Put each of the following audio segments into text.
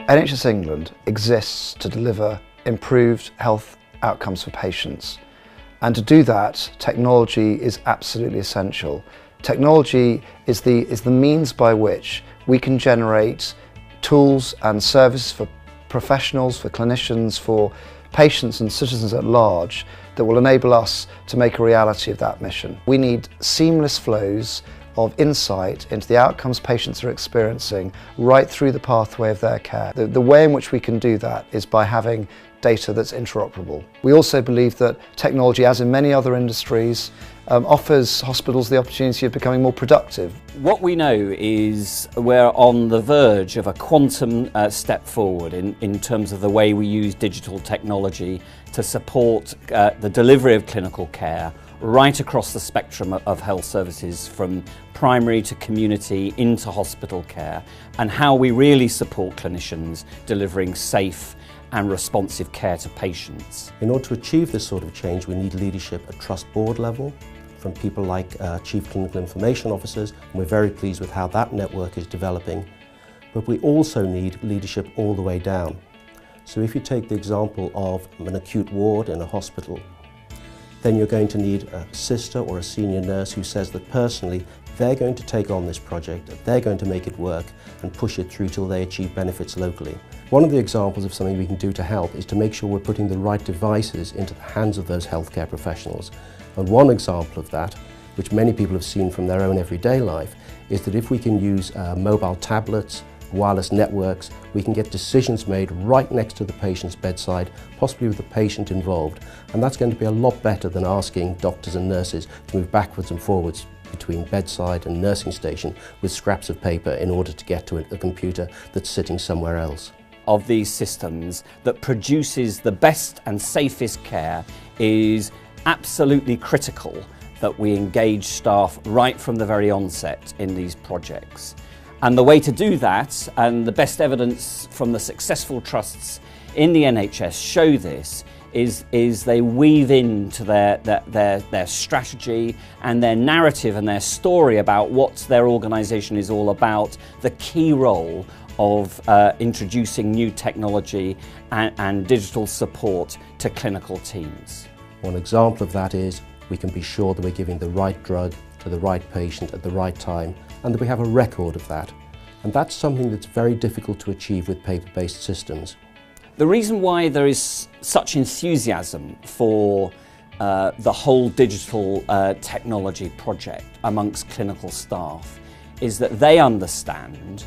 NHS England exists to deliver improved health outcomes for patients. And to do that, technology is absolutely essential. Technology is the means by which we can generate tools and services for professionals, for clinicians, for patients and citizens at large that will enable us to make a reality of that mission. We need seamless flows of insight into the outcomes patients are experiencing right through the pathway of their care. The way in which we can do that is by having data that's interoperable. We also believe that technology, as in many other industries, offers hospitals the opportunity of becoming more productive. What we know is we're on the verge of a quantum step forward in terms of the way we use digital technology to support the delivery of clinical care right across the spectrum of health services, from primary to community into hospital care, and how we really support clinicians delivering safe and responsive care to patients. In order to achieve this sort of change, we need leadership at trust board level from people like Chief Clinical Information Officers, and we're very pleased with how that network is developing. But we also need leadership all the way down. So if you take the example of an acute ward in a hospital, then you're going to need a sister or a senior nurse who says that personally they're going to take on this project, they're going to make it work and push it through till they achieve benefits locally. One of the examples of something we can do to help is to make sure we're putting the right devices into the hands of those healthcare professionals. And one example of that, which many people have seen from their own everyday life, is that if we can use mobile tablets, wireless networks, we can get decisions made right next to the patient's bedside, possibly with the patient involved. And that's going to be a lot better than asking doctors and nurses to move backwards and forwards between bedside and nursing station with scraps of paper in order to get to a computer that's sitting somewhere else. Of these systems that produces the best and safest care is absolutely critical that we engage staff right from the very onset in these projects. And the way to do that, and the best evidence from the successful trusts in the NHS show this, is they weave into their strategy and their narrative and their story about what their organisation is all about, the key role of introducing new technology and digital support to clinical teams. One example of that is we can be sure that we're giving the right drug to the right patient at the right time, and that we have a record of that. And that's something that's very difficult to achieve with paper-based systems. The reason why there is such enthusiasm for the whole digital technology project amongst clinical staff is that they understand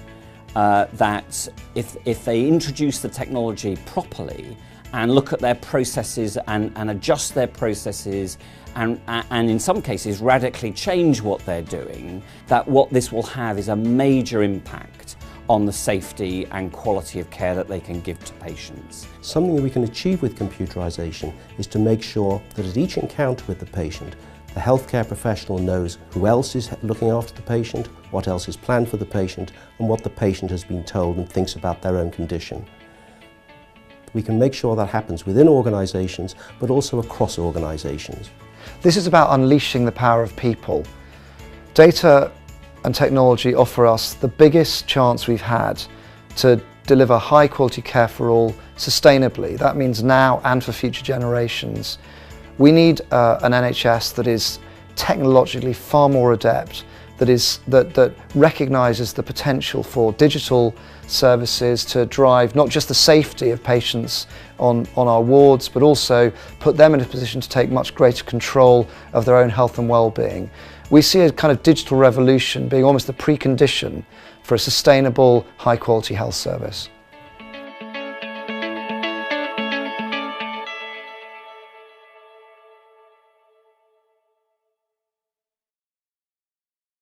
that if they introduce the technology properly and look at their processes and adjust their processes and in some cases radically change what they're doing, that what this will have is a major impact on the safety and quality of care that they can give to patients. Something that we can achieve with computerisation is to make sure that at each encounter with the patient, the healthcare professional knows who else is looking after the patient, what else is planned for the patient, and what the patient has been told and thinks about their own condition. We can make sure that happens within organisations, but also across organisations. This is about unleashing the power of people. Data and technology offer us the biggest chance we've had to deliver high quality care for all sustainably. That means now and for future generations. We need an NHS that is technologically far more adept, that recognises the potential for digital services to drive not just the safety of patients on our wards, but also put them in a position to take much greater control of their own health and well-being. We see a kind of digital revolution being almost the precondition for a sustainable, high-quality health service.